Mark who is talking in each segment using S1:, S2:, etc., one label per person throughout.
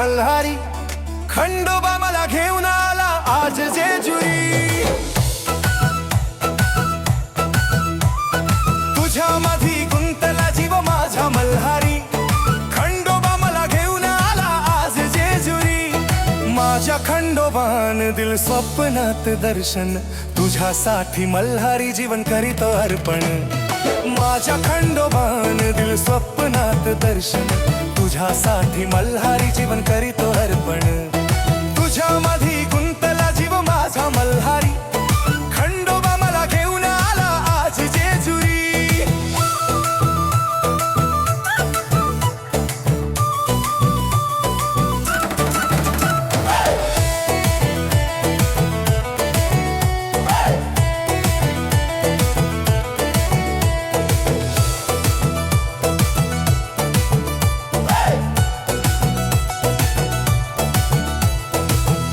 S1: मल्हारी. खंडोबा मला घेऊन आला आज जेजुरी. तुझ्या मधी गुंतला जीव माझा मल्हारी. खंडोबा मला घेऊन आला आज जेजुरी. माझ्या खंडोबान दिल स्वप्नात दर्शन. तुझ्यासाठी मल्हारी जीवन करीतो अर्पण. माझ्या खंडोबान दिल स्वप्नात दर्शन. तुझ्यासाठी मल्हारी जीवन करीतो अर्पण. तुझ्या मधी गुंतला जीव माझा मल्हारी. खंडोबा मला घेऊन आला आज जेजुरी.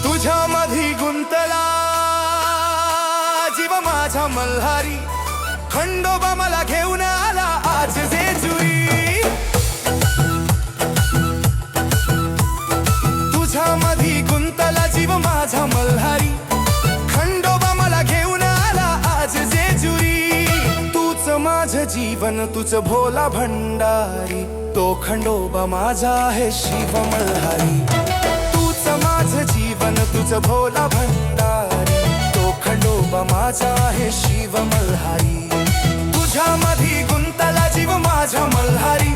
S1: तुझ्यामधी गुंतला जीव माझा मल्हारी. खंडोबा मला घेऊन आला आज जेजुरी. तुझ्यामधी गुंतला जीव माझा मल्हारी. खंडोबा मला घेऊन आला आज जेजुरी. तूच माझं जीवन तुझ भोला भंडारी. तो खंडोबा माझा आहे शिव मल्हारी. माझं जीवन तुझं भोला भंडारी. तो खंडोबा माझा आहे शिव मल्हारी. तुझ्यामधी गुंतला जीव माझा मल्हारी.